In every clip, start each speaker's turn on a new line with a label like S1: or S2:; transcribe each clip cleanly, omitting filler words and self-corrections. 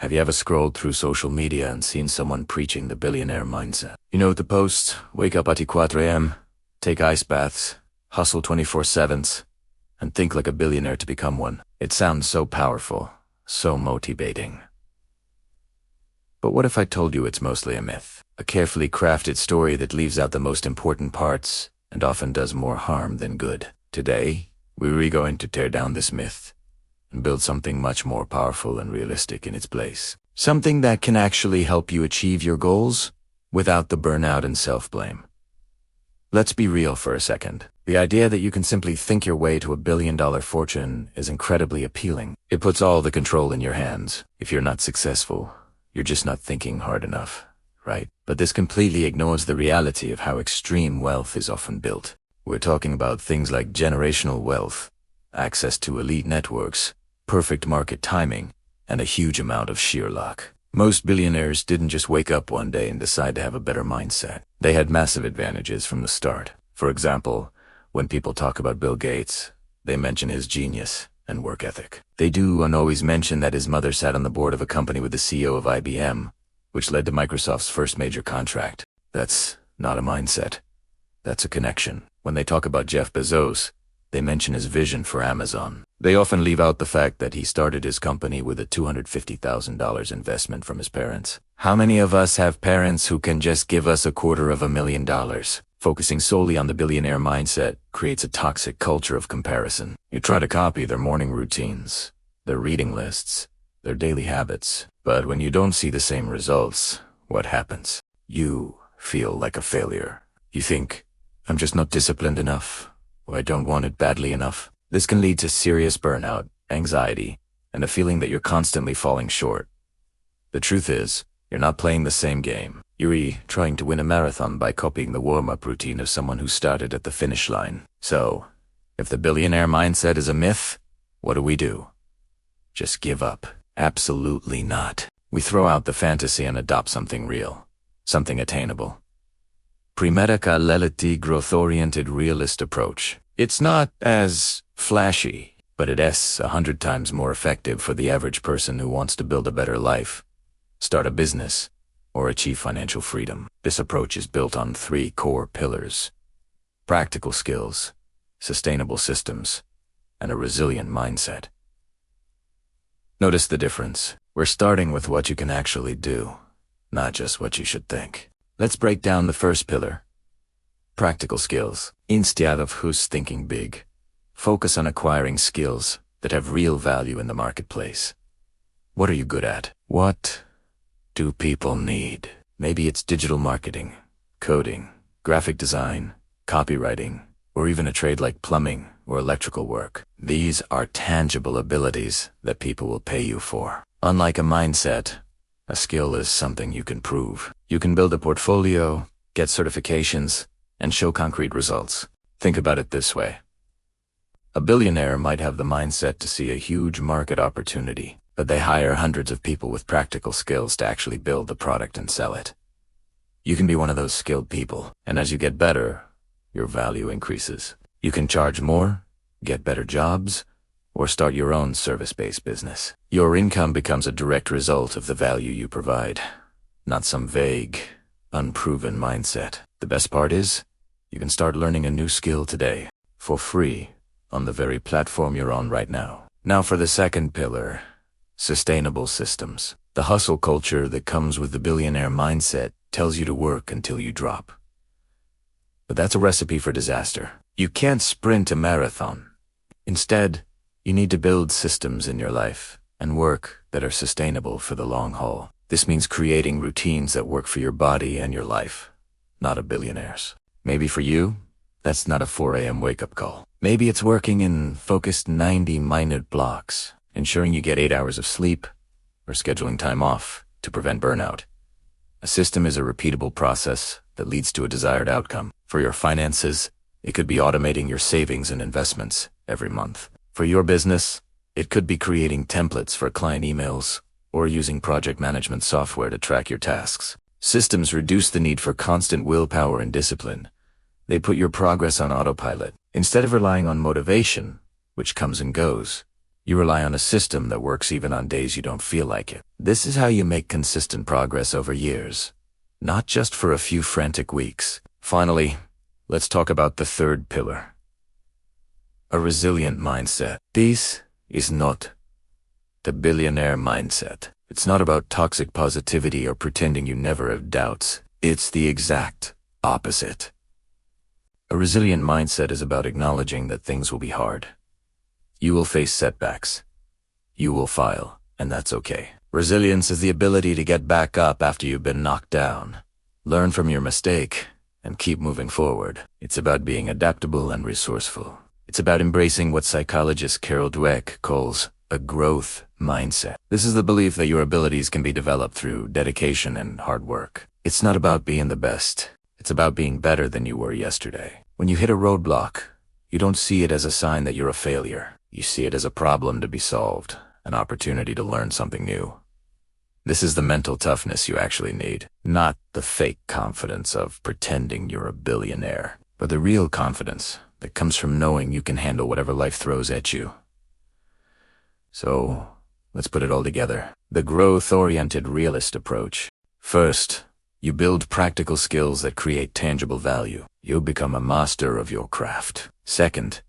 S1: Have you ever scrolled through social media and seen someone preaching the billionaire mindset? You know the posts, wake up at 4 a.m., take ice baths, hustle 24/7s, and think like a billionaire to become one. It sounds so powerful, so motivating. But what if I told you it's mostly a myth? A carefully crafted story that leaves out the most important parts and often does more harm than good. Today, we're going to tear down this myth and build something much more powerful and realistic in its place. Something that can actually help you achieve your goals without the burnout and self-blame. Let's be real for a second. The idea that you can simply think your way to $1 billion fortune is incredibly appealing. It puts all the control in your hands. If you're not successful, you're just not thinking hard enough, right? But this completely ignores the reality of how extreme wealth is often built. We're talking about things like generational wealth, access to elite networks, perfect market timing, and a huge amount of sheer luck. Most billionaires didn't just wake up one day and decide to have a better mindset. They had massive advantages from the start. For example, when people talk about Bill Gates, they mention his genius and work ethic. They do and always mention that his mother sat on the board of a company with the CEO of IBM, which led to Microsoft's first major contract. That's not a mindset. That's a connection. When they talk about Jeff Bezos, they mention his vision for Amazon. They often leave out the fact that he started his company with a $250,000 investment from his parents. How many of us have parents who can just give us $250,000? Focusing solely on the billionaire mindset creates a toxic culture of comparison. You try to copy their morning routines, their reading lists, their daily habits. But when you don't see the same results, what happens? You feel like a failure. You think, I'm just not disciplined enough, or I don't want it badly enough. This can lead to serious burnout, anxiety, and a feeling that you're constantly falling short. The truth is, you're not playing the same game. You're trying to win a marathon by copying the warm-up routine of someone who started at the finish line. So, if the billionaire mindset is a myth, what do? Just give up? Absolutely not. We throw out the fantasy and adopt something real, something attainable. Primedica lelity growth-oriented realist approach. It's not as flashy, but it is 100 times more effective for the average person who wants to build a better life, start a business, or achieve financial freedom. This approach is built on 3 core pillars: practical skills, sustainable systems, and a resilient mindset. Notice the difference. We're starting with what you can actually do, not just what you should think. Let's break down the first pillar. Practical skills. Instead of who's thinking big, focus on acquiring skills that have real value in the marketplace. What are you good at? What do people need? Maybe it's digital marketing, coding, graphic design, copywriting, or even a trade like plumbing or electrical work. These are tangible abilities that people will pay you for. Unlike a mindset, a skill is something you can prove. You can build a portfolio, get certifications, and show concrete results. Think about it this way. A billionaire might have the mindset to see a huge market opportunity, but they hire hundreds of people with practical skills to actually build the product and sell it. You can be one of those skilled people, and as you get better, your value increases. You can charge more, get better jobs, or start your own service-based business. Your income becomes a direct result of the value you provide, not some vague, unproven mindset. The best part is, you can start learning a new skill today, for free, on the very platform you're on right now. Now for the second pillar, sustainable systems. The hustle culture that comes with the billionaire mindset tells you to work until you drop. But that's a recipe for disaster. You can't sprint a marathon. Instead, you need to build systems in your life and work that are sustainable for the long haul. This means creating routines that work for your body and your life, not a billionaire's. Maybe for you, that's not a 4 a.m. wake-up call. Maybe it's working in focused 90-minute blocks, ensuring you get 8 hours of sleep, or scheduling time off to prevent burnout. A system is a repeatable process that leads to a desired outcome. For your finances, it could be automating your savings and investments every month. For your business, it could be creating templates for client emails or using project management software to track your tasks. Systems reduce the need for constant willpower and discipline. They put your progress on autopilot. Instead of relying on motivation, which comes and goes, You rely on a system that works even on days you don't feel like it. This is how you make consistent progress over years, not just for a few frantic weeks. Finally, let's talk about the third pillar. A resilient mindset. This is not the billionaire mindset. It's not about toxic positivity or pretending you never have doubts. It's the exact opposite. A resilient mindset is about acknowledging that things will be hard. You will face setbacks. You will fail, and that's okay. Resilience is the ability to get back up after you've been knocked down, learn from your mistake, and keep moving forward. It's about being adaptable and resourceful. It's about embracing what psychologist Carol Dweck calls a growth mindset. This is the belief that your abilities can be developed through dedication and hard work. It's not about being the best. It's about being better than you were yesterday. When you hit a roadblock, you don't see it as a sign that you're a failure. You see it as a problem to be solved, an opportunity to learn something new. This is the mental toughness you actually need, not the fake confidence of pretending you're a billionaire, but the real confidence that comes from knowing you can handle whatever life throws at you. So, let's put it all together. The growth-oriented realist approach. First, you build practical skills that create tangible value. You become a master of your craft. Second,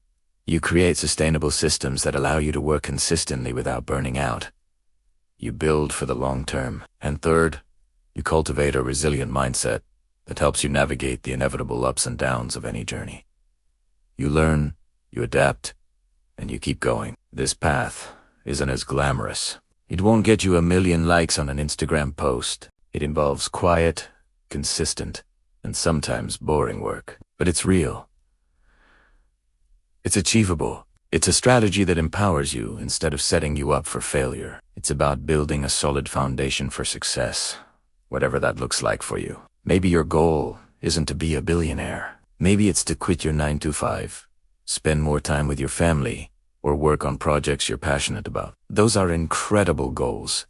S1: you create sustainable systems that allow you to work consistently without burning out. You build for the long term. And third, you cultivate a resilient mindset that helps you navigate the inevitable ups and downs of any journey. You learn, you adapt, and you keep going. This path isn't as glamorous. It won't get you 1,000,000 likes on an Instagram post. It involves quiet, consistent, and sometimes boring work. But it's real. It's achievable. It's a strategy that empowers you instead of setting you up for failure. It's about building a solid foundation for success, whatever that looks like for you. Maybe your goal isn't to be a billionaire. Maybe it's to quit your 9-to-5, spend more time with your family, or work on projects you're passionate about. Those are incredible goals.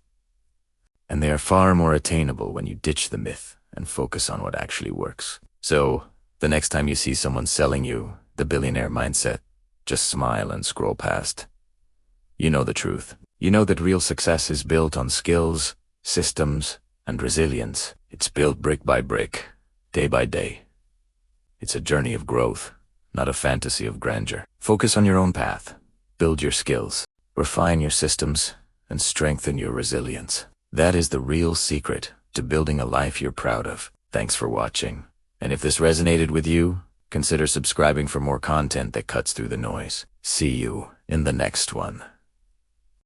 S1: And they are far more attainable when you ditch the myth and focus on what actually works. So, the next time you see someone selling you the billionaire mindset, just smile and scroll past. You know the truth. You know that real success is built on skills, systems, and resilience. It's built brick by brick, day by day. It's a journey of growth, not a fantasy of grandeur. Focus on your own path. Build your skills, refine your systems, and strengthen your resilience. That is the real secret to building a life you're proud of. Thanks for watching. And if this resonated with you, consider subscribing for more content that cuts through the noise. See you in the next one.